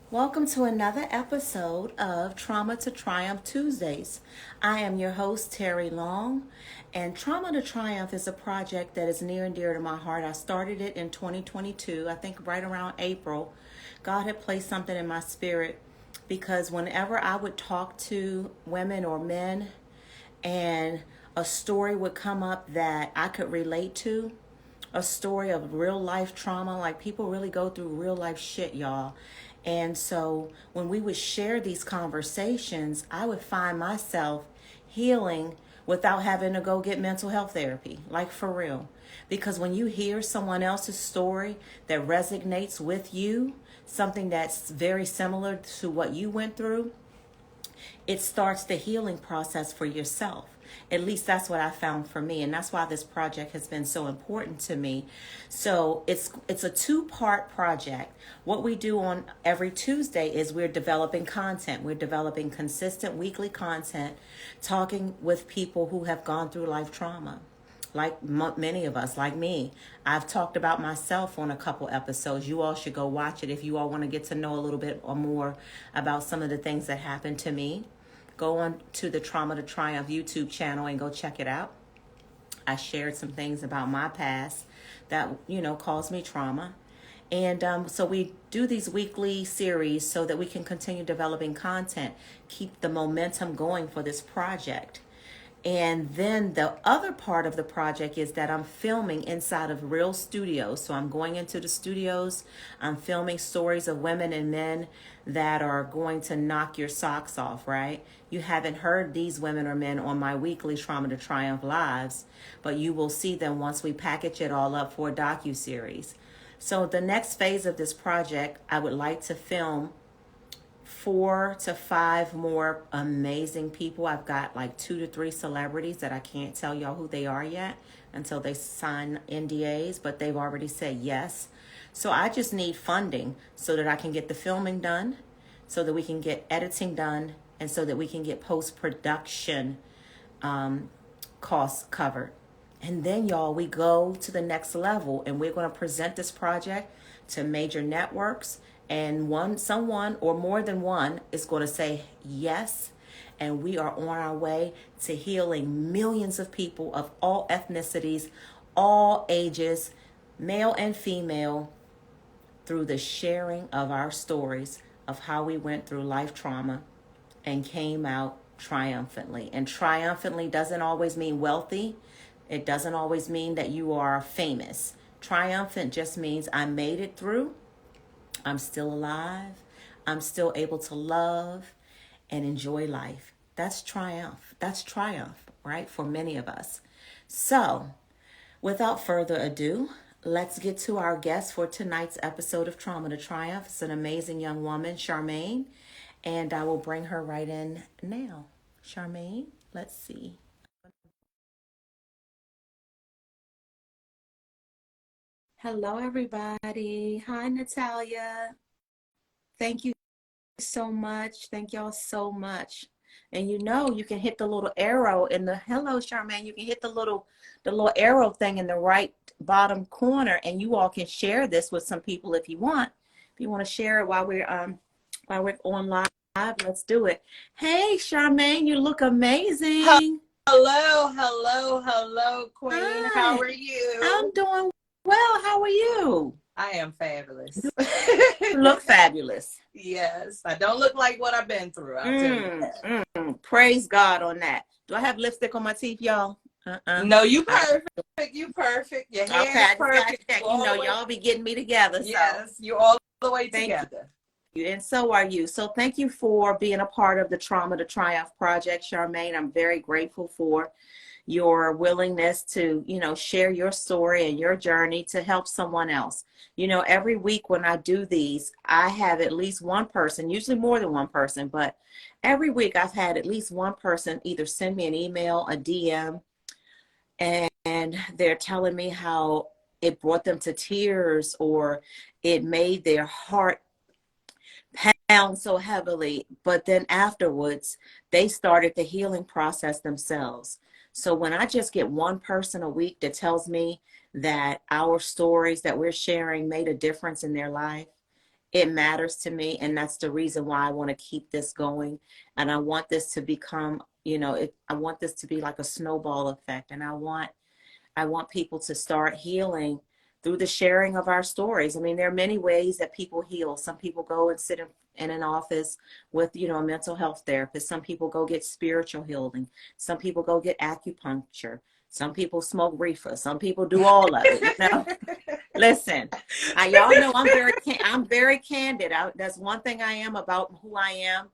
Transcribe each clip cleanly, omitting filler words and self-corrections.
Welcome to another episode of Trauma to Triumph Tuesdays. I am your host, Terry Long, and Trauma to Triumph is a project that is near and dear to my heart. I started it in 2022, I think right around April. God had placed something in my spirit because whenever I would talk to women or men and a story would come up that I could relate to, a story of real life trauma. Like people really go through real life shit, y'all. And so when we would share these conversations, I would find myself healing without having to go get mental health therapy, like for real. Because when you hear someone else's story that resonates with you, something that's very similar to what you went through, it starts the healing process for yourself. At least that's what I found for me, and that's why this project has been so important to me. So it's a two-part project. What we do on every Tuesday is we're developing content. We're developing consistent weekly content, talking with people who have gone through life trauma. Like many of us, like me. I've talked about myself on a couple episodes. You all should go watch it if you all want to get to know a little bit or more about some of the things that happened to me. Go on to the Trauma to Triumph YouTube channel and go check it out. I shared some things about my past that, caused me trauma. And so we do these weekly series so that we can continue developing content, keep the momentum going for this project. And then the other part of the project is that I'm filming inside of real studios. So I'm going into the studios, I'm filming stories of women and men that are going to knock your socks off, right? You haven't heard these women or men on my weekly Trauma to Triumph lives, but you will see them once we package it all up for a docuseries. So the next phase of this project, I would like to film 4 to 5 more amazing people. I've got like 2 to 3 celebrities that I can't tell y'all who they are yet until they sign NDAs, but they've already said yes. So I just need funding so that I can get the filming done, so that we can get editing done, and so that we can get post-production costs covered. And then, y'all, we go to the next level and we're going to present this project to major networks, and someone or more than one is going to say yes, and we are on our way to healing millions of people of all ethnicities, all ages, male and female, through the sharing of our stories of how we went through life trauma and came out triumphantly. And triumphantly doesn't always mean wealthy. It doesn't always mean that you are famous. Triumphant just means I made it through. I'm still alive. I'm still able to love and enjoy life. That's triumph. That's triumph, right? For many of us. So, without further ado, let's get to our guest for tonight's episode of Trauma to Triumph. It's an amazing young woman, Charmaine, and I will bring her right in now. Charmaine, let's see. Hello, everybody. Hi, Natalia. Thank you so much. Thank y'all so much. And you can hit the little arrow in the hello, Charmaine. You can hit the little arrow thing in the right bottom corner, and you all can share this with some people if you want. If you want to share it while we're on live, let's do it. Hey, Charmaine, you look amazing. Hello, hello, hello, Queen. How Hi, are you? I'm doing well. How are you? I am fabulous. You look fabulous. Yes, I don't look like what I've been through, I'll tell you that. Praise God on that. Do I have lipstick on my teeth, y'all? No, you I, perfect. You perfect. Your hair okay, is I just got to perfect. check. You all the way. Y'all be getting me together. So Yes, you all the way thank together. you. And so are you. So thank you for being a part of the Trauma to Triumph project, Charmaine. I'm very grateful for your willingness to, share your story and your journey to help someone else. Every week when I do these, I have at least one person, usually more than one person, but every week I've had at least one person either send me an email, a DM, and they're telling me how it brought them to tears or it made their heart pound so heavily, but then afterwards they started the healing process themselves. So when I just get one person a week that tells me that our stories that we're sharing made a difference in their life, It matters to me, and that's the reason why I want to keep this going. And I want this to become, I want this to be like a snowball effect. And I want people to start healing through the sharing of our stories. I mean, there are many ways that people heal. Some people go and sit in an office with, a mental health therapist. Some people go get spiritual healing. Some people go get acupuncture. Some people smoke reefer. Some people do all of it. Listen, y'all know I'm very candid. That's one thing I am about who I am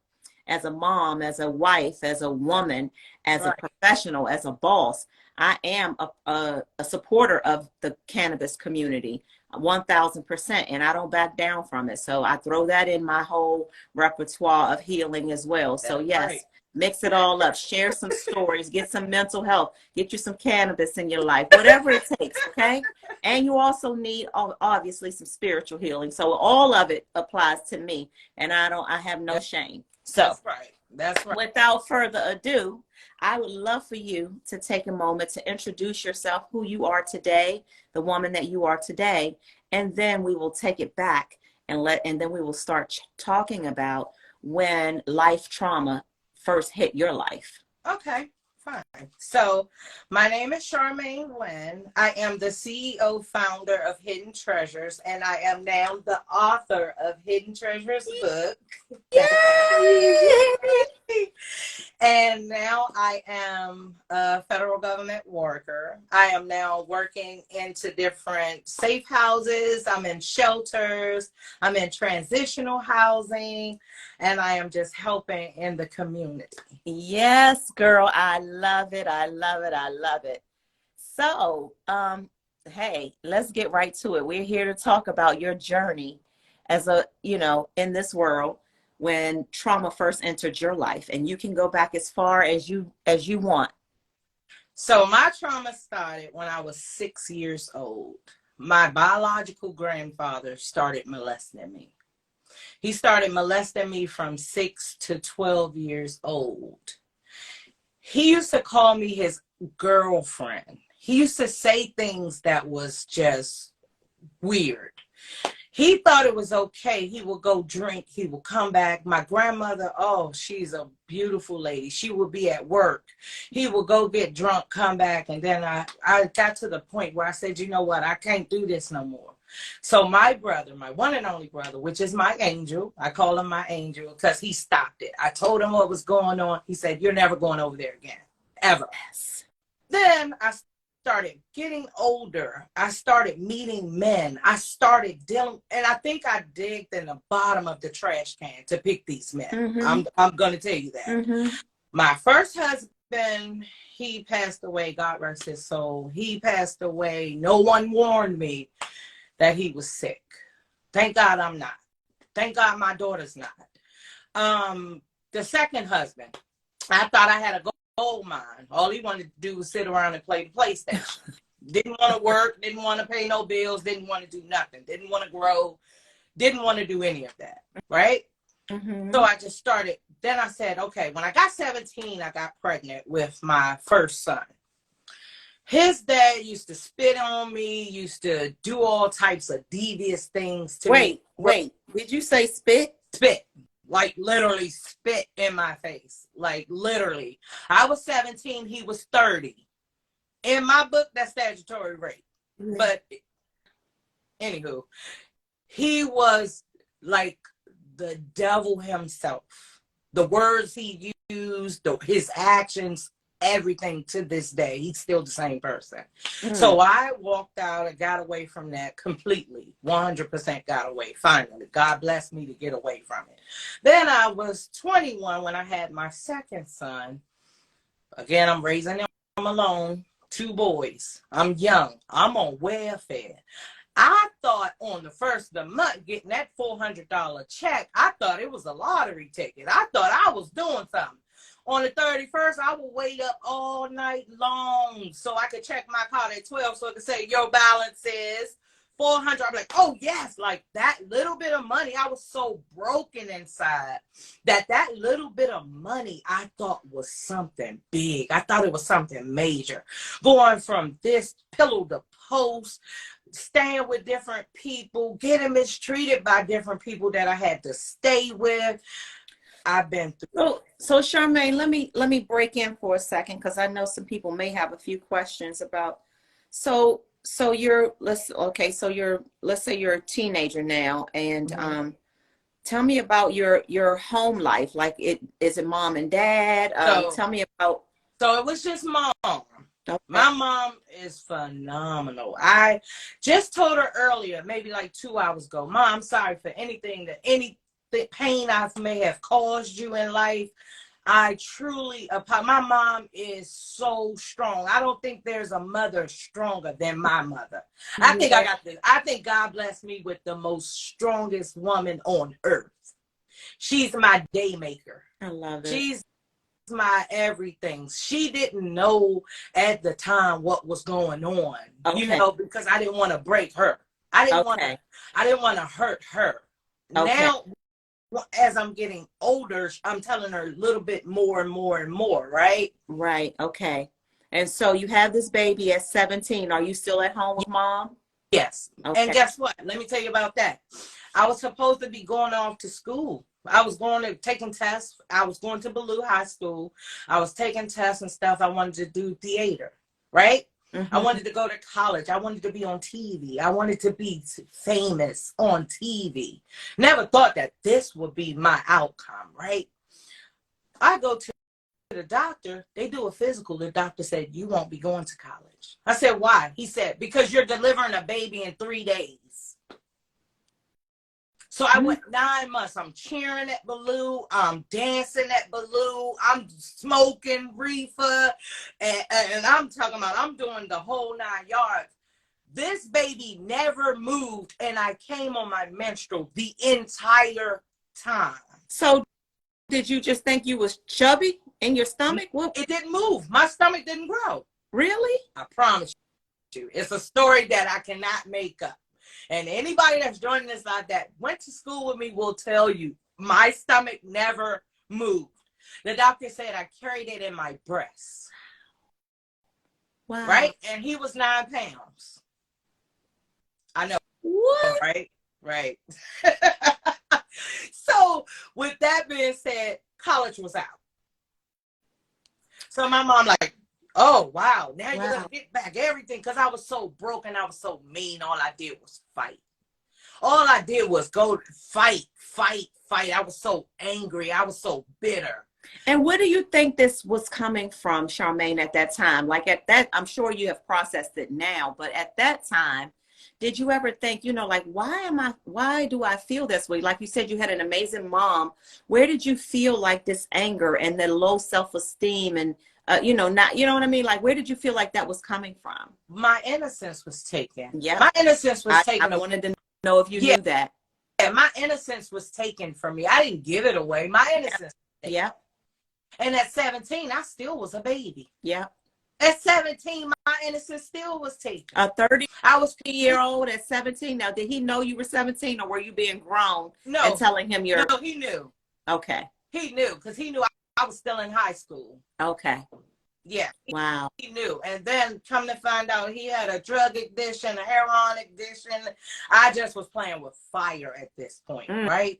as a mom, as a wife, as a woman, as a professional, as a boss. I am a supporter of the cannabis community, 1000%, and I don't back down from it. So I throw that in my whole repertoire of healing as well. So yes, mix it all up, share some stories, get some mental health, get you some cannabis in your life, whatever it takes, okay? And you also need, obviously, some spiritual healing. So all of it applies to me, and I have no shame. So that's right. Without further ado, I would love for you to take a moment to introduce yourself, who you are today, the woman that you are today, and then we will take it back and then we will start talking about when life trauma first hit your life. Okay, fine. So my name is Charmaine Wynn. I am the CEO founder of Hidden Treasures, and I am now the author of Hidden Treasures book. Yay! And now I am a federal government worker. I am now working into different safe houses. I'm in shelters. I'm in transitional housing. And I am just helping in the community. Yes, girl. I love it. I love it. I love it. So, hey, let's get right to it. We're here to talk about your journey as in this world when trauma first entered your life, and you can go back as far as you want. So my trauma started when I was 6 years old. My biological grandfather started molesting me. He started molesting me from 6 to 12 years old. He used to call me his girlfriend. He used to say things that was just weird. He thought it was okay. He would go drink. He would come back. My grandmother, oh, she's a beautiful lady. She would be at work. He would go get drunk, come back. And then I got to the point where I said, you know what? I can't do this no more. So my brother, my one and only brother, which is my angel, I call him my angel because he stopped it. I told him what was going on. He said, you're never going over there again, ever. Yes. Then I started getting older. I started meeting men. I started dealing, and I think I digged in the bottom of the trash can to pick these men. Mm-hmm. I'm going to tell you that. Mm-hmm. My first husband, he passed away. God rest his soul. He passed away. No one warned me that he was sick. Thank God I'm not. Thank God my daughter's not. The second husband, I thought I had a gold mine. All he wanted to do was sit around and play the PlayStation. Didn't want to work, didn't want to pay no bills, didn't want to do nothing, didn't want to grow, didn't want to do any of that, right? Mm-hmm. So I just started. Then I said, okay, when I got 17, I got pregnant with my first son. His dad used to spit on me, used to do all types of devious things to me. Wait, did you say spit? Spit. Like literally spit in my face. Like literally. I was 17, he was 30. In my book, that's statutory rape. Mm-hmm. But anywho, he was like the devil himself. The words he used, his actions, everything to this day, he's still the same person. Mm. So I walked out and got away from that completely. 100% got away. Finally, God blessed me to get away from it. Then I was 21 when I had my second son. Again, I'm raising him alone. 2 boys. I'm young. I'm on welfare. I thought on the first of the month, getting that $400 check, I thought it was a lottery ticket. I thought I was doing something. On the 31st, I would wait up all night long so I could check my card at 12 so it could say your balance is $400. I'm like, oh yes, like that little bit of money. I was so broken inside that little bit of money I thought was something big. I thought it was something major. Going from this pillow to post, staying with different people, getting mistreated by different people that I had to stay with. I've been through. So Charmaine, let me break in for a second, because I know some people may have a few questions about. So you're let's say you're a teenager now, and tell me about your home life. Like, is it mom and dad? Tell me about. So it was just mom. Okay. My mom is phenomenal. I just told her earlier, maybe like 2 hours ago, Mom, I'm sorry for anything the pain I may have caused you in life. I truly, my mom is so strong. I don't think there's a mother stronger than my mother. I think I got this. I think God blessed me with the most strongest woman on earth. She's my day maker. I love it. She's my everything. She didn't know at the time what was going on, because I didn't want to break her. I didn't want to hurt her. Now, as I'm getting older, I'm telling her a little bit more and more and more, right? Right. Okay. And so you have this baby at 17. Are you still at home with mom? Yes. Okay. And guess what? Let me tell you about that. I was supposed to be going off to school. I was taking tests. I was going to Ballou High School. I was taking tests and stuff. I wanted to do theater, right? I wanted to go to college. I wanted to be on TV. I wanted to be famous on TV. Never thought that this would be my outcome, right? I go to the doctor. They do a physical. The doctor said, you won't be going to college. I said, why? He said, because you're delivering a baby in 3 days. So I went 9 months. I'm cheering at Ballou. I'm dancing at Ballou. I'm smoking reefer. And I'm talking about, I'm doing the whole 9 yards. This baby never moved. And I came on my menstrual the entire time. So did you just think you was chubby in your stomach? What? It didn't move. My stomach didn't grow. Really? I promise you. It's a story that I cannot make up. And anybody that's joining us like that went to school with me will tell you my stomach never moved. The doctor said I carried it in my breast. Wow. Right? And he was 9 pounds. I know. What? Right. So with that being said, college was out. So my mom like, oh, wow. Now you're going to get back everything. Because I was so broken. I was so mean. All I did was fight. All I did was go fight. I was so angry. I was so bitter. And what do you think this was coming from, Charmaine, at that time? Like, at that, I'm sure you have processed it now. But at that time, did you ever think, like, why do I feel this way? Like you said, you had an amazing mom. Where did you feel like this anger and the low self-esteem and not, you know what I mean? Like, where did you feel like that was coming from? My innocence was taken. Yeah. My innocence was taken. I wanted to know if you knew that. Yeah, my innocence was taken from me. I didn't give it away. My innocence. Yeah. And at 17, I still was a baby. Yeah. At 17, my innocence still was taken. A 30-year-old at 17. Now, did he know you were 17, or were you being grown and telling him you're... No, he knew. Okay. He knew, because he knew I was still in high school. Okay. Yeah. Wow. He knew. And then come to find out he had a drug addiction, a heroin addiction. I just was playing with fire at this point, right?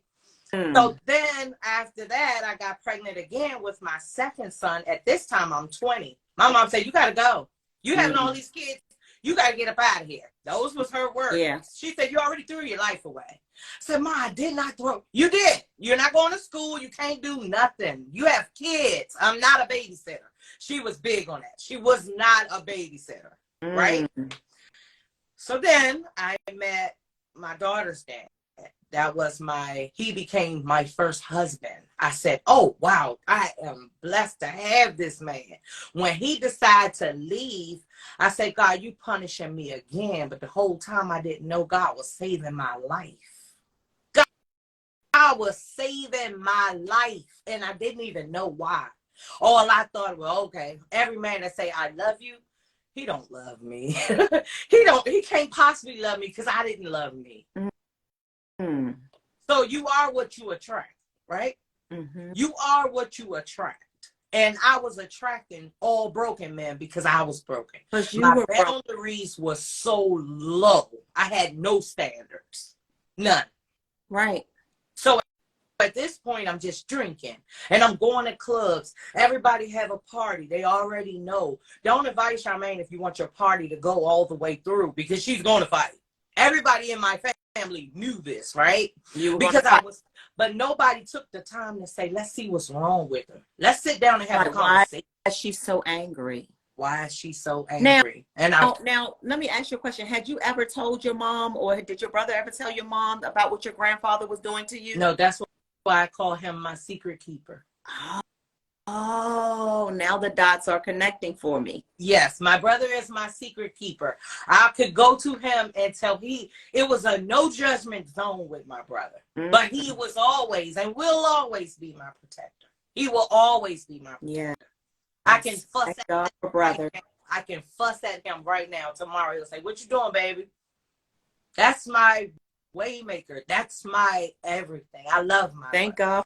So then after that, I got pregnant again with my second son. At this time, I'm 20. My mom said, you got to go. You having all these kids. You got to get up out of here. Those was her words. Yeah. She said, you already threw your life away. I said, Ma, I did not throw. You did. You're not going to school. You can't do nothing. You have kids. I'm not a babysitter. She was big on that. She was not a babysitter. Right? So then I met my daughter's dad. He became my first husband. I said, oh, wow, I am blessed to have this man. When he decided to leave, I said, God, you punishing me again. But the whole time I didn't know God was saving my life. God was saving my life. And I didn't even know why. All I thought, well, okay, every man that say, I love you, he don't love me. He can't possibly love me because I didn't love me. So you are what you attract, right? You are what you attract. And I was attracting all broken men because I was broken. Because you My were broken. boundaries were so low. I had no standards. None. Right. So at this point, I'm just drinking and I'm going to clubs. Everybody have a party. They already know. Don't invite Charmaine if you want your party to go all the way through, because she's going to fight. Everybody in my family knew this, right? You were Because I was, but nobody took the time to say, let's see what's wrong with her. Let's sit down and have a conversation. Why is she so angry? Why is she so angry? Now, let me ask you a question. Had you ever told your mom, or did your brother ever tell your mom about what your grandfather was doing to you? No, that's why I call him my secret keeper. Oh, now the dots are connecting for me. Yes, my brother is my secret keeper. I could go to him and tell it was a no judgment zone with my brother. Mm-hmm. But he was always and will always be my protector. He will always be my protector. Yeah. I can fuss at your brother. I can fuss at him right now. Tomorrow he'll say, "What you doing, baby?" That's my waymaker. That's my everything. I love my Thank God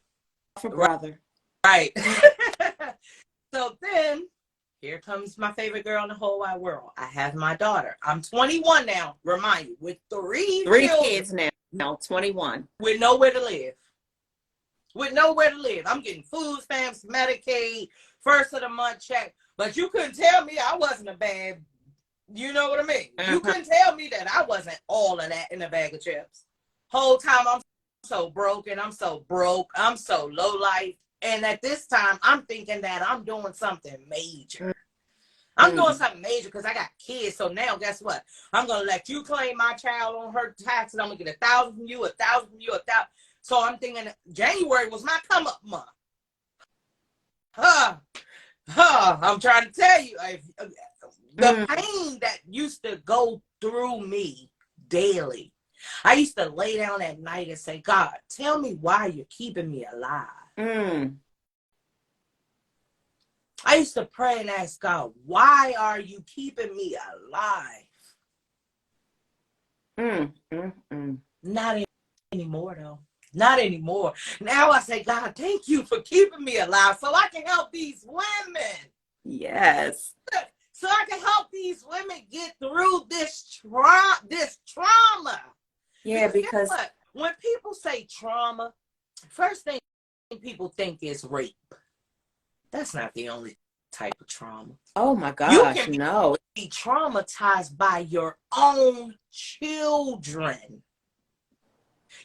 for brother. Right. So then here comes my favorite girl in the whole wide world. I have my daughter. I'm 21 now, remind you, with three kids now, 21. With nowhere to live. With nowhere to live. I'm getting food stamps, Medicaid, first of the month check. But you couldn't tell me I wasn't a bad, you know what I mean? Uh-huh. You couldn't tell me that I wasn't all of that in a bag of chips. Whole time I'm so broken. I'm so broke. I'm so low life. And at this time, I'm thinking that I'm doing something major. I'm doing something major because I got kids. So now, guess what? I'm going to let you claim my child on her taxes. I'm going to get 1,000 from you, 1,000 from you, 1,000. So I'm thinking January was my come up month. I'm trying to tell you, the pain that used to go through me daily. I used to lay down at night and say, God, tell me why you're keeping me alive. I used to pray and ask God, why are you keeping me alive? Not anymore, though. Not anymore. Now I say, God, thank you for keeping me alive so I can help these women. Yes. So I can help these women get through this trauma. Yeah, because when people say trauma, first thing people think is rape. That's not the only type of trauma. Oh my gosh, you can be traumatized by your own children.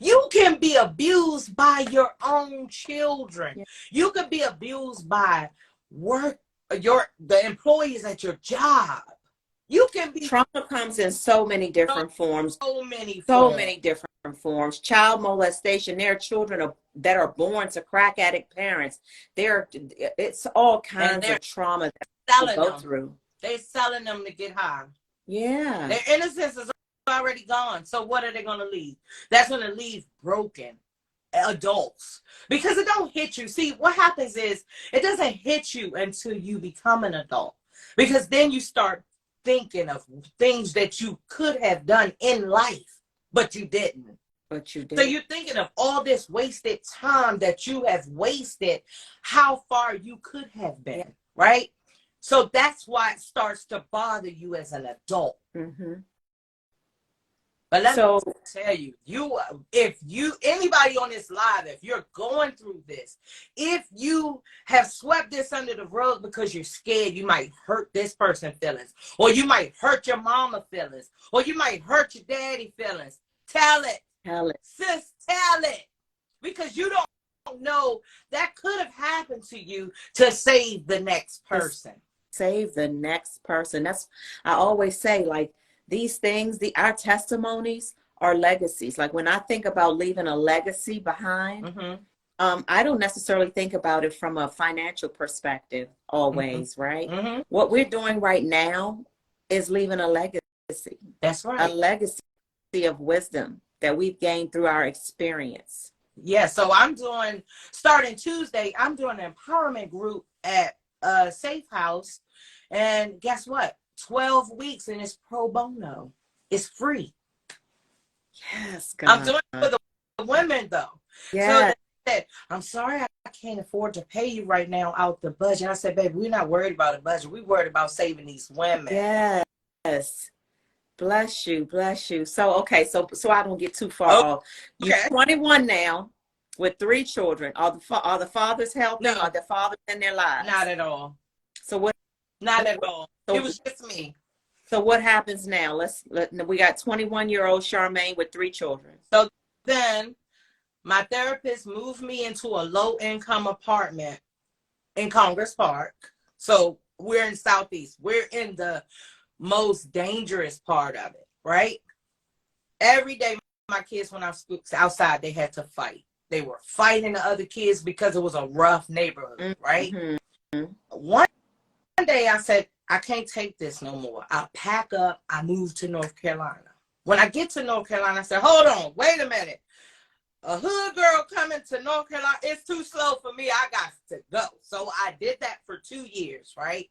You can be abused by your own children. Yeah. You could be abused by the employees at your job. You can be. Trauma comes in so many different forms. So many different forms. Child molestation. There are children that are born to crack addict parents. It's all kinds of trauma that they go through. They're selling them to get high. Yeah. Their innocence is already gone. So what are they going to leave? That's going to leave broken adults, because it don't hit you. See, what happens is it doesn't hit you until you become an adult, because then you start thinking of things that you could have done in life, but you didn't. So you're thinking of all this wasted time that you have wasted, how far you could have been, right? So that's why it starts to bother you as an adult. But let me tell you, anybody on this live, if you're going through this, if you have swept this under the rug because you're scared you might hurt this person's feelings, or you might hurt your mama feelings, or you might hurt your daddy feelings, tell it. Tell it. Sis, tell it. Because you don't know, that could have happened to you to save the next person. Save the next person. I always say, like, these things, our testimonies are legacies. Like when I think about leaving a legacy behind, I don't necessarily think about it from a financial perspective always, right? What we're doing right now is leaving a legacy. That's right. A legacy of wisdom that we've gained through our experience. Yeah, so starting Tuesday, I'm doing an empowerment group at Safe House. And guess what? 12 weeks and it's pro bono. It's free. Yes, God. I'm doing it for the women though. Yeah. So they said, I'm sorry I can't afford to pay you right now out the budget. I said, baby, we're not worried about a budget. We're worried about saving these women. Yes. Bless you, bless you. So, okay, so I don't get too far off. You're 21 now with 3 children. Are the fathers helping? No. Are the fathers in their lives? Not at all. So what? Not at all. So, it was just me. So what happens now? We got 21-year-old Charmaine with 3 children. So then my therapist moved me into a low-income apartment in Congress Park. So we're in Southeast. We're in the most dangerous part of it, right? Every day my kids, when I was outside, they had to fight. They were fighting the other kids because it was a rough neighborhood, right? Mm-hmm. One day I said, I can't take this no more. I pack up. I moved to North Carolina. When I get to North Carolina, I said, hold on, wait a minute. A hood girl coming to North Carolina, it's too slow for me. I got to go. So I did that for 2 years, right?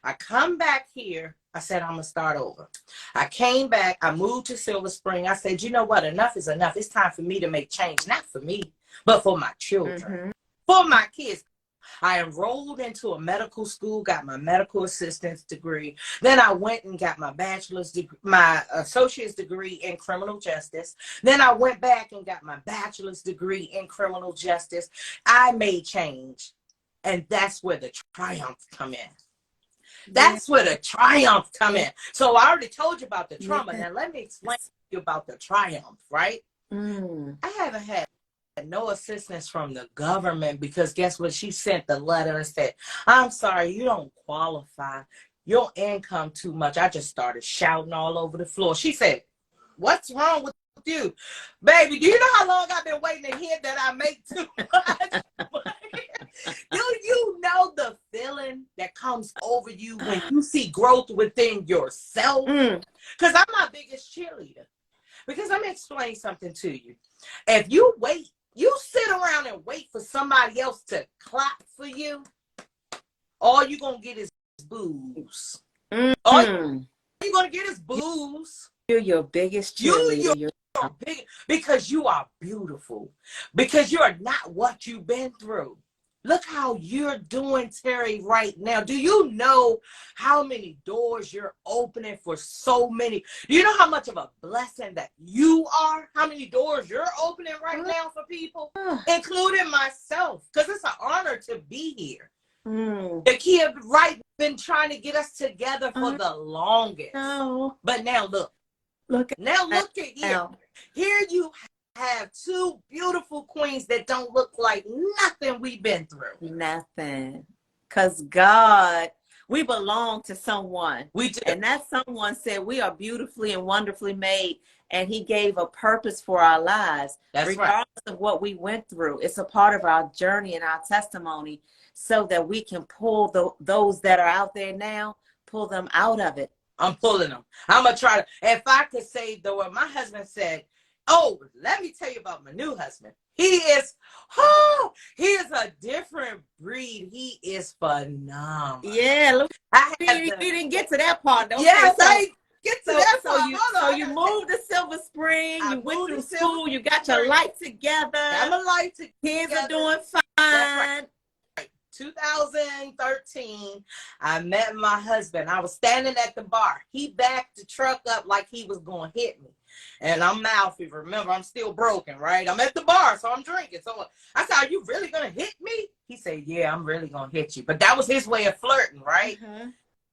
I come back here. I said, I'm going to start over. I came back. I moved to Silver Spring. I said, you know what? Enough is enough. It's time for me to make change. Not for me, but for my children, for my kids. I enrolled into a medical school, got my medical assistance degree. Then I went and got my bachelor's degree, my associate's degree in criminal justice. Then I went back and got my bachelor's degree in criminal justice. I made change. And that's where the triumph come in. That's where the triumph come in. So I already told you about the trauma. Now let me explain to you about the triumph, right? I haven't had no assistance from the government because guess what? She sent the letter and said, I'm sorry, you don't qualify. Your income too much. I just started shouting all over the floor. She said, what's wrong with you? Baby, do you know how long I've been waiting to hear that I make too much? Do you know the feeling that comes over you when you see growth within yourself? Because I'm my biggest cheerleader. Because let me explain something to you. If you wait, you sit around and wait for somebody else to clap for you, all you're going to get is booze. All you're going to get is booze. You're your biggest cheerleader. You're big, because you are beautiful. Because you're not what you've been through. Look how you're doing, Terry, right now. Do you know how many doors you're opening for so many? Do you know how much of a blessing that you are? How many doors you're opening right now for people, including myself? Because it's an honor to be here. The kid, right, been trying to get us together for the longest. But now look at you. Here you have 2 beautiful queens that don't look like nothing we've been through. Nothing. Because God, we belong to someone. We do. And that someone said we are beautifully and wonderfully made. And he gave a purpose for our lives. That's regardless of what we went through. It's a part of our journey and our testimony so that we can pull those that are out there now, pull them out of it. I'm pulling them. I'm going to try to. If I could say the word, my husband said, oh, let me tell you about my new husband. He is a different breed. He is phenomenal. Yeah, look, you didn't get to that part, though. Yes, I get to that part. So you moved to Silver Spring. You went through school. You got your life together. Got my life together. Kids are doing fine. That's right. 2013, I met my husband. I was standing at the bar. He backed the truck up like he was going to hit me. And I'm mouthy. Remember, I'm still broken, right? I'm at the bar, so I'm drinking. So I said, are you really going to hit me? He said, yeah, I'm really going to hit you. But that was his way of flirting, right?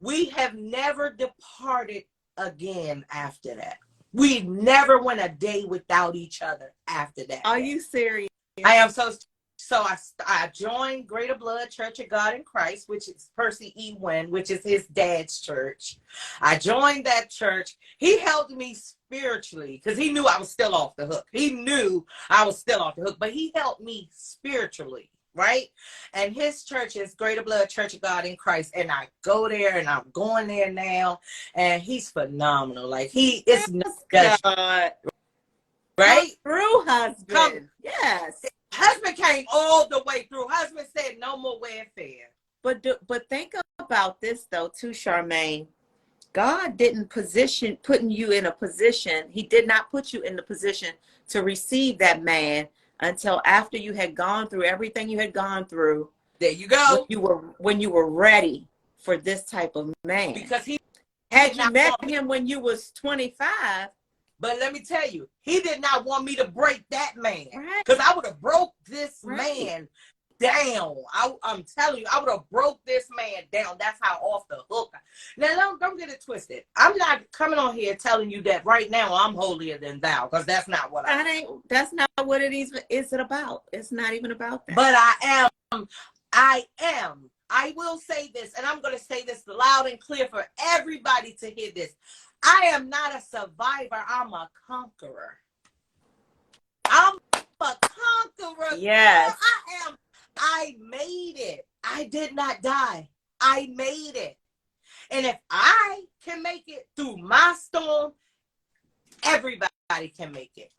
We have never departed again after that. We never went a day without each other after that. Are you serious? I am So I joined Greater Blood Church of God in Christ, which is Percy E. Wynn, which is his dad's church. I joined that church. He helped me spiritually because he knew I was still off the hook. He knew I was still off the hook, but he helped me spiritually, right? And his church is Greater Blood Church of God in Christ. And I go there and I'm going there now. And he's phenomenal. Like he is not God. Right? Through husband. Yes. Husband came all the way through. Husband said no more welfare. But think about this though too, Charmaine. God didn't putting you in a position. He did not put you in the position to receive that man until after you had gone through everything you had gone through. There you go. When you were ready for this type of man. Because he had you met him when you was 25. But let me tell you, he did not want me to break that man. Because I would have broke this man down. I'm telling you, I would have broke this man down. That's how off the hook. Now, don't get it twisted. I'm not coming on here telling you that right now I'm holier than thou, because that's not what that's not what it is about. It's not even about that. But I am. I will say this, and I'm going to say this loud and clear for everybody to hear this. I am not a survivor. I'm a conqueror. I'm a conqueror. Yes. I am. I made it. I did not die. I made it. And if I can make it through my storm, everybody can make it.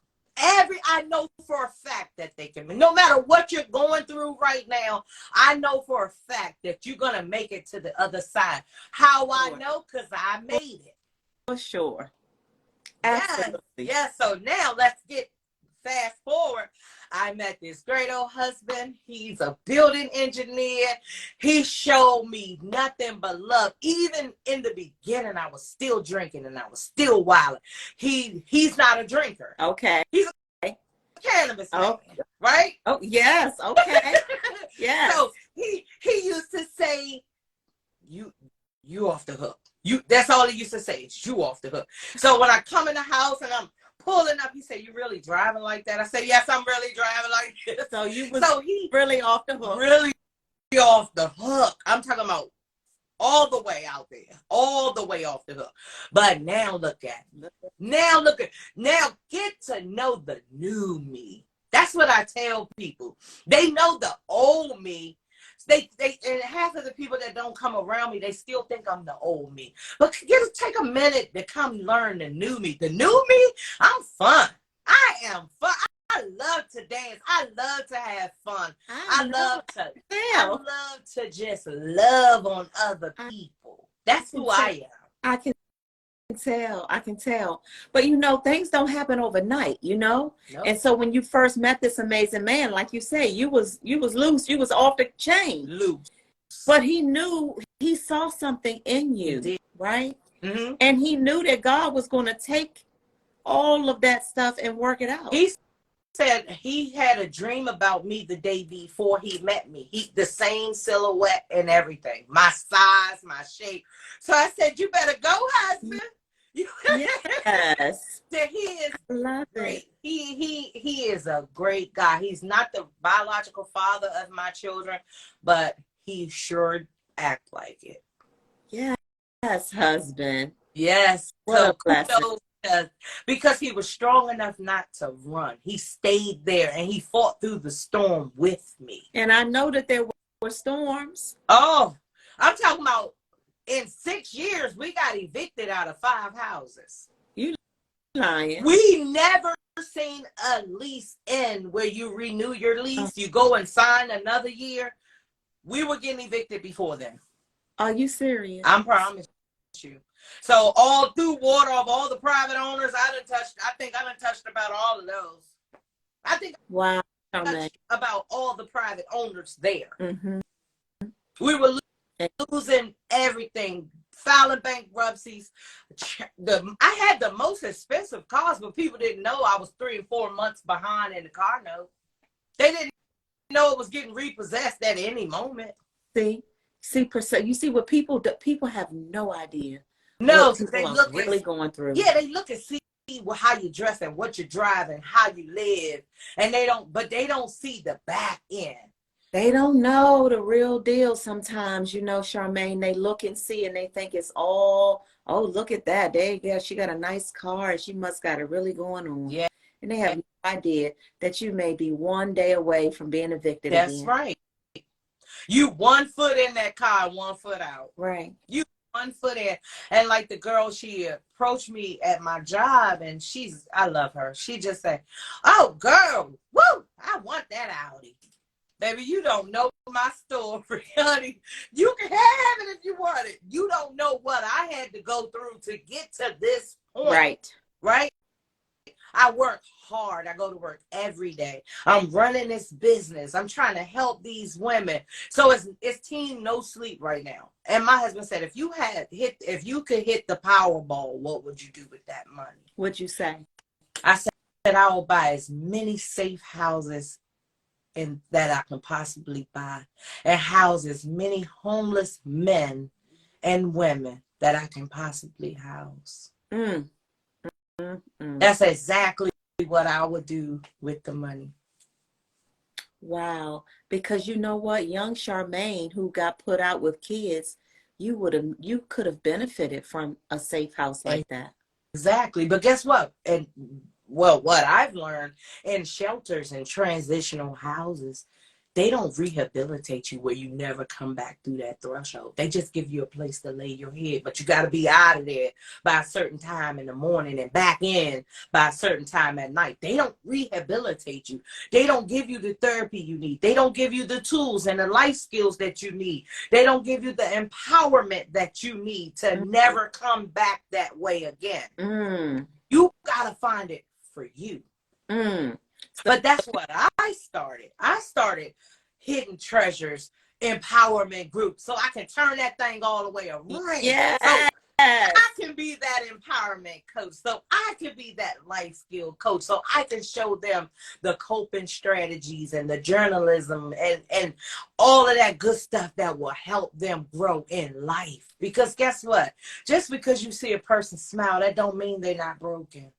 I know for a fact that they can. No matter what you're going through right now, I know for a fact that you're going to make it to the other side. How I know? Because I made it. For sure. Absolutely. Yes. So now let's get fast forward. I met this great old husband. He's a building engineer. He showed me nothing but love. Even in the beginning, I was still drinking and I was still wilding. He's not a drinker. Okay. He's a cannabis man, right? Oh, yes. Okay. Yes. So he used to say, you off the hook. That's all he used to say, is you off the hook. So when I come in the house and I'm pulling up, he said, you really driving like that? I said, yes, I'm really driving like this. So he really off the hook. Really off the hook. I'm talking about all the way out there. All the way off the hook. But now look at it. Now get to know the new me. That's what I tell people. They know the old me. And half of the people that don't come around me, they still think I'm the old me. But take a minute to come learn the new me. The new me, I'm fun. I am fun. I love to dance. I love to have fun. I love to just love on other people. That's who I am. I can tell. But things don't happen overnight, Nope. And so when you first met this amazing man, like you say, you was loose, you was off the chain. Loose. But he saw something in you, right? Mm-hmm. And he knew that God was going to take all of that stuff and work it out. He said he had a dream about me the day before he met me. The same silhouette and everything, my size, my shape. So I said, you better go, husband. Yes. That he is great. He is a great guy. He's not the biological father of my children, but he sure act like it. Yes, husband. Yes. What a blessing. Because he was strong enough not to run. He stayed there and he fought through the storm with me. And I know that there were storms. Oh, I'm talking about in 6 years, we got evicted out of 5 houses. You lying. We never seen a lease end where you renew your lease. You go and sign another year. We were getting evicted before then. Are you serious? I promise you. So all through water of all the private owners, I think I done touched about all of those. I think wow, about all the private owners there. Mm-hmm. We were losing everything, filing bankruptcies. I had the most expensive cars, but people didn't know I was 3 and 4 months behind in the car note. They didn't know it was getting repossessed at any moment. You see what people have no idea. No, they look really going through. Yeah, they look and see how you dress and what you drive and how you live, and they don't see the back end. They don't know the real deal sometimes, Charmaine. They look and see and they think it's all, oh, look at that. She got a nice car and she must got it really going on. Yeah. And they have no idea that you may be one day away from being evicted again. That's right. You 1 foot in that car, 1 foot out. Right. You 1 foot in. And like the girl, she approached me at my job and I love her. She just said, oh, girl, woo, I want that Audi. Baby, you don't know my story, honey. You can have it if you want it. You don't know what I had to go through to get to this point. Right. Right? I work hard. I go to work every day. I'm running this business. I'm trying to help these women. So it's team no sleep right now. And my husband said, if you could hit the Powerball, what would you do with that money? What'd you say? I said I will buy as many safe houses that I can possibly buy, and house as many homeless men and women that I can possibly house. Mm. Mm. That's exactly what I would do with the money. Wow. Because you know what? Young Charmaine, who got put out with kids, you could have benefited from a safe house like that. Exactly. But guess what? And well, what I've learned in shelters and transitional houses, they don't rehabilitate you where you never come back through that threshold. They just give you a place to lay your head, but you got to be out of there by a certain time in the morning and back in by a certain time at night. They don't rehabilitate you. They don't give you the therapy you need. They don't give you the tools and the life skills that you need. They don't give you the empowerment that you need to never come back that way again. You got to find it for you. But that's what I started. I started Hidden Treasures Empowerment Group so I can turn that thing all the way around. Yes. So I can be that empowerment coach. So I can be that life skill coach. So I can show them the coping strategies and the journalism and all of that good stuff that will help them grow in life. Because guess what? Just because you see a person smile, that don't mean they're not broken.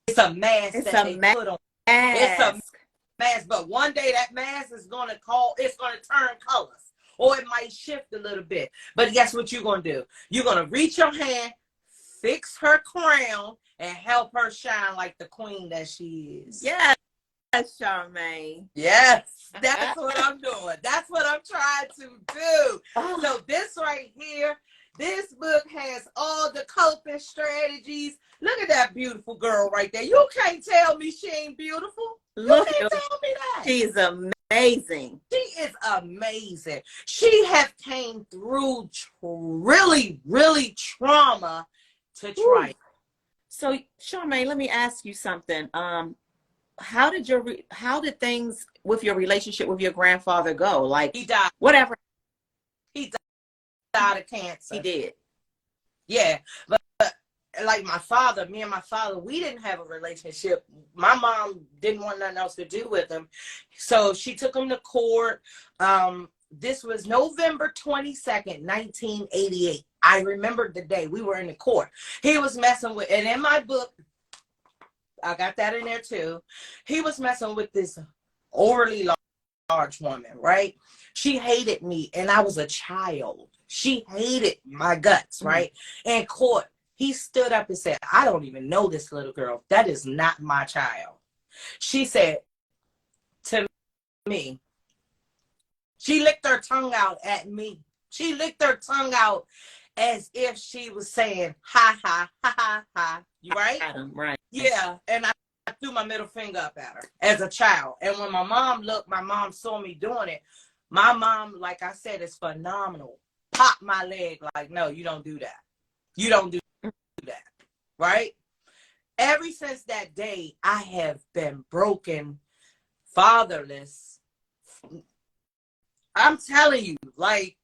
It's a mask they put on. It's a mask, but one day that mask is going to turn colors, or it might shift a little bit. But guess what you're going to do? You're going to reach your hand, fix her crown, and help her shine like the queen that she is. Yes, Charmaine. Yes, that's what I'm doing. That's what I'm trying to do. So this right here, this book has all the coping strategies. Look at that beautiful girl right there. You can't tell me she ain't beautiful. You can't tell me that. She's amazing. She is amazing. She have came through really, really trauma to triumph. So, Charmaine, let me ask you something. How did things with your relationship with your grandfather go? Like, he died. Whatever. He died of cancer. He did. Yeah, but like me and my father, we didn't have a relationship. My mom didn't want nothing else to do with him, so she took him to court. This was November 22nd, 1988. I remember the day we were in the court. He was messing with, and in my book, I got that in there too. He was messing with this overly large woman, right? She hated me, and I was a child. She hated my guts, right? In court, he stood up and said, I don't even know this little girl. That is not my child. She said to me, she licked her tongue out at me. She licked her tongue out as if she was saying, ha, ha, ha, ha, ha. You right? Right. Yeah. And I threw my middle finger up at her as a child. And when my mom saw me doing it. My mom, like I said, is phenomenal. Pop my leg like, no, you don't do that. You don't do that. Right? Ever since that day, I have been broken, fatherless. I'm telling you, like,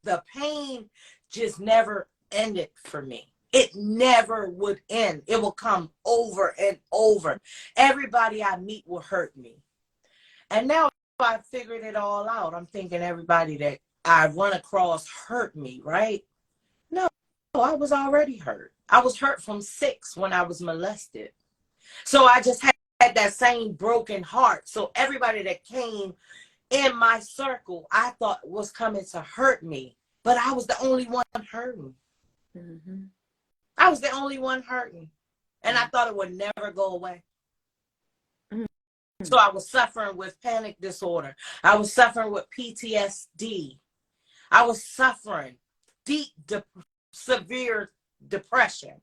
the pain just never ended for me. It never would end. It will come over and over. Everybody I meet will hurt me. And now I figured it all out. I'm thinking everybody that I run across hurt me, right? No, I was already hurt. I was hurt from 6 when I was molested. So I just had that same broken heart. So everybody that came in my circle, I thought was coming to hurt me. But I was the only one hurting. I was the only one hurting. And I thought it would never go away. So I was suffering with panic disorder. I was suffering with PTSD. I was suffering deep, severe depression.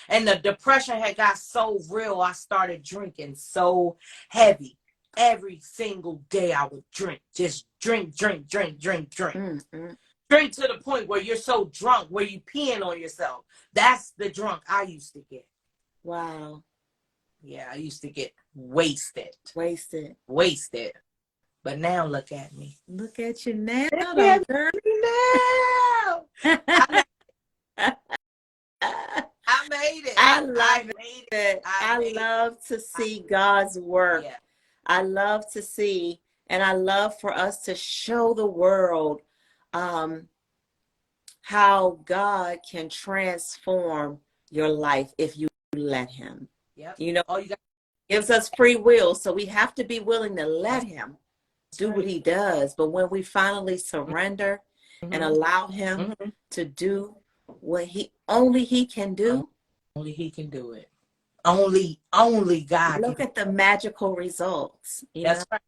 And the depression had got so real, I started drinking so heavy. Every single day I would drink. Just drink. Drink to the point where you're so drunk, where you peeing on yourself. That's the drunk I used to get. Wow. Yeah, I used to get wasted. Wasted. Wasted. But now look at me. Look at you now, Look though, at girl. me now. I made it. I I love made it. it. I I made it. love to see God's work. Yeah. I love to see, and I love for us to show the world um, how God can transform your life if you let Him. Yep. You know, Oh, you got He gives us free will, so we have to be willing to let that's Him do what right. He does. But when we finally surrender and Mm-hmm. allow Him Mm-hmm. to do what He can do, Only he can do it. Only God can. look at the magical results. You know, That's right.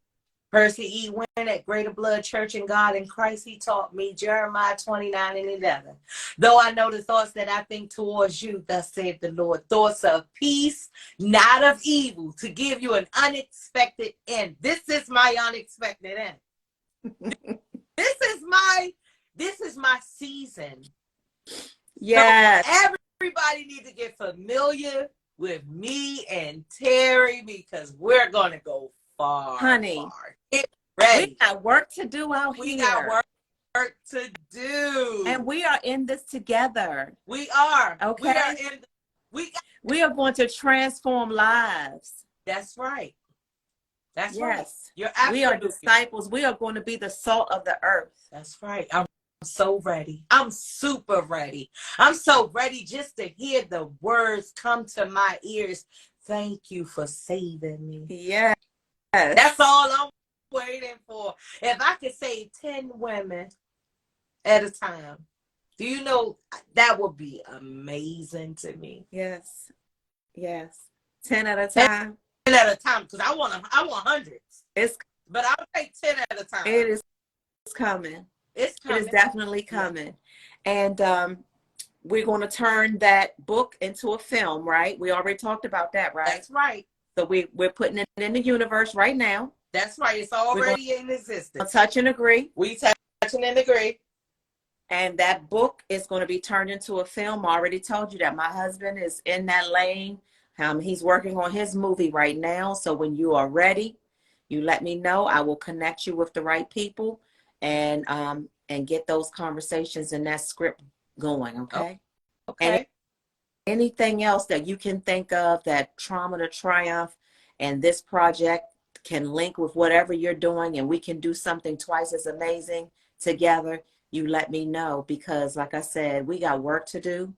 Percy E. Wynn at Greater Blood Church in God in Christ, he taught me Jeremiah 29:11. Though I know the thoughts that I think towards you, thus saith the Lord, thoughts of peace, not of evil, to give you an unexpected end. This is my unexpected end. This is my season. yes, So everybody needs to get familiar with me and Terry because we're gonna go far, honey, far. Get we ready. got work to do out We got here, work to do. and we are in this together. We are. We are Okay, in. We got. we are going to transform lives. That's right. That's right. Yes, You're we are absolutely. disciples. We are going to be the salt of the earth. That's right. I'm so ready. I'm super ready. I'm so ready just to hear the words come to my ears. Thank you for saving me. Yes, That's all I'm waiting for. If I could save 10 women at a time, do you know that would be amazing to me? yes, yes. 10 at a time. 10 at a time, because I want hundreds. It's But I'll take 10 at a time. it is coming. It's It is coming. definitely coming. Yeah. And we're going to turn that book into a film, right? We already talked about that, right? That's right. So we're putting it in the universe right now. That's right. It's already in existence. Touch and agree. We touch and agree. And that book is going to be turned into a film. I already told you that my husband is in that lane. He's working on his movie right now. So when you are ready, you let me know. I will connect you with the right people and get those conversations and that script going. Okay. Oh, okay. And anything else that you can think of that Trauma to Triumph and this project can link with whatever you're doing, and we can do something twice as amazing together, you let me know, because like I said, we got work to do.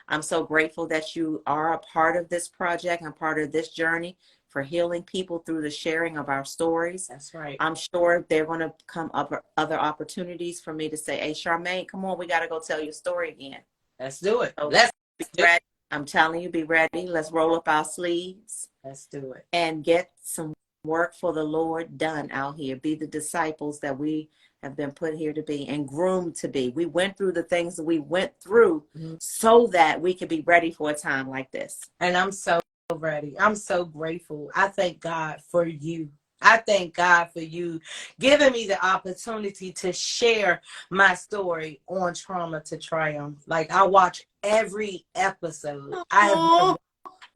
I'm so grateful that you are a part of this project and part of this journey for healing people through the sharing of our stories. That's right. I'm sure they're going to come up other opportunities for me to say, hey, Charmaine, come on, we got to go tell your story again. Let's do it. So Let's be ready. I'm telling you, be ready. Let's roll up our sleeves. Let's do it. And get some work for the Lord done out here. Be the disciples that we have been put here to be and groomed to be. We went through the things that we went through so that we could be ready for a time like this. And I'm so ready. I'm so grateful. I thank God for you. I thank God for you giving me the opportunity to share my story on Trauma to Triumph. Like, I watch every episode. I have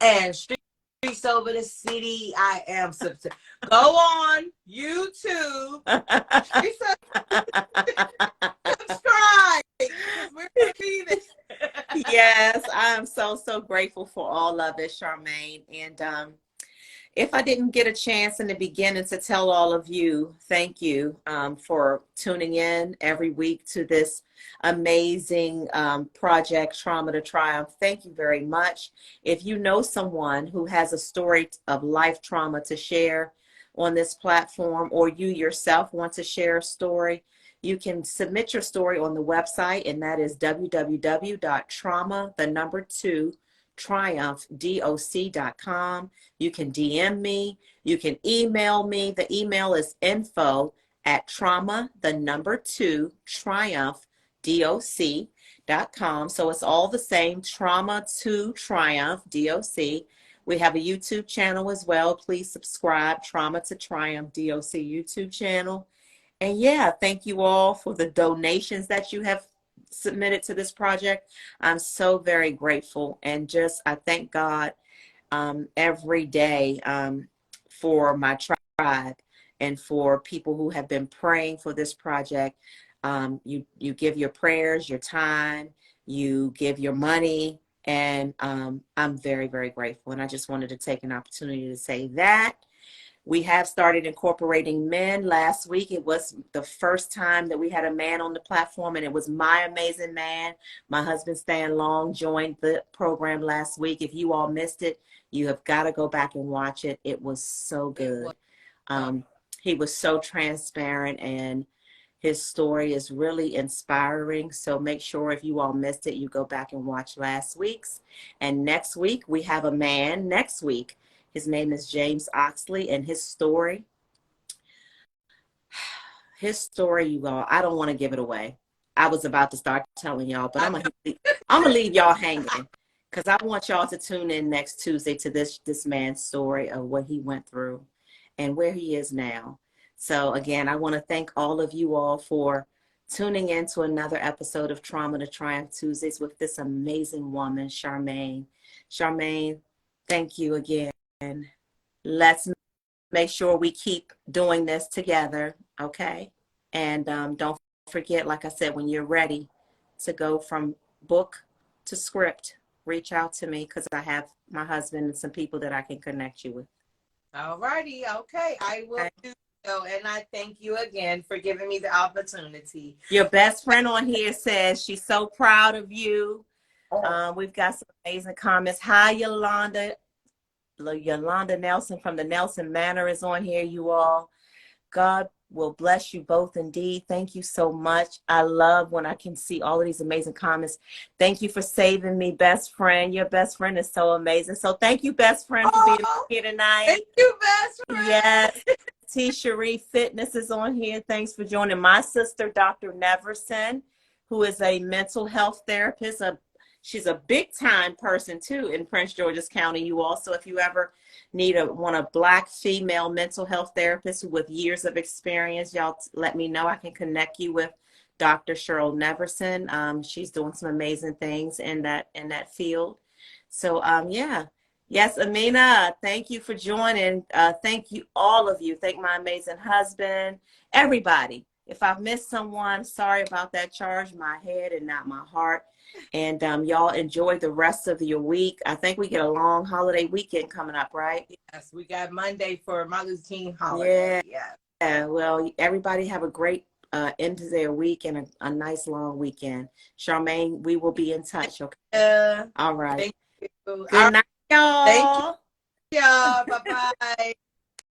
been, and Streets Over the City. I am subscribed. Go on YouTube. Subscribe. We're repeating. Yes, I am so grateful for all of it, Charmaine. And if I didn't get a chance in the beginning to tell all of you, thank you for tuning in every week to this amazing project, Trauma to Triumph. Thank you very much. If you know someone who has a story of life trauma to share on this platform, or you yourself want to share a story, you can submit your story on the website, and that is www.trauma2Triumph.com. You can DM me. You can email me. The email is info@trauma2Triumph.com. So it's all the same, Trauma2Triumph.doc. We have a YouTube channel as well. Please subscribe, Trauma to Triumph DOC YouTube channel. And yeah, thank you all for the donations that you have submitted to this project. I'm so very grateful. And I thank God every day for my tribe and for people who have been praying for this project. You give your prayers, your time, you give your money, and I'm very, very grateful. And I just wanted to take an opportunity to say that. We have started incorporating men. Last week, it was the first time that we had a man on the platform, and it was my amazing man. My husband, Stan Long, joined the program last week. If you all missed it, you have got to go back and watch it. It was so good. He was so transparent, and his story is really inspiring. So make sure if you all missed it, you go back and watch last week's. And next week, we have a man next week. His name is James Oxley, and his story, you all, I don't want to give it away. I was about to start telling y'all, but I'm gonna leave y'all hanging because I want y'all to tune in next Tuesday to this man's story of what he went through and where he is now. So again, I want to thank all of you all for tuning in to another episode of Trauma to Triumph Tuesdays with this amazing woman, Charmaine. Charmaine, thank you again. And let's make sure we keep doing this together, okay? And don't forget, like I said, when you're ready to go from book to script, reach out to me because I have my husband and some people that I can connect you with. All righty. Okay. I will do so. And I thank you again for giving me the opportunity. Your best friend on here says she's so proud of you. We've got some amazing comments. Hi, Yolanda. Yolanda Nelson from the Nelson Manor is on here, you all. God will bless you both indeed. Thank you so much. I love when I can see all of these amazing comments. Thank you for saving me, best friend. Your best friend is so amazing. So thank you, best friend, for being here tonight. Thank you, best friend. Yes. T. Cherie Fitness is on here. Thanks for joining. My sister, Dr. Neverson, who is a mental health therapist, she's a big time person too in Prince George's County. You also, if you ever want a Black female mental health therapist with years of experience, y'all let me know. I can connect you with Dr. Cheryl Neverson. She's doing some amazing things in that field. So yeah. Yes, Amina, thank you for joining. Thank you, all of you. Thank my amazing husband, everybody. If I've missed someone, sorry about that. Charge my head and not my heart. And y'all enjoy the rest of your week. I think we get a long holiday weekend coming up, right? Yes, we got Monday for Martin Luther King holiday. Yeah. Well, everybody have a great end of their week and a nice long weekend. Charmaine, we will be in touch. Okay. All right. Thank you. Good night, y'all. Thank you. Yeah. Bye-bye.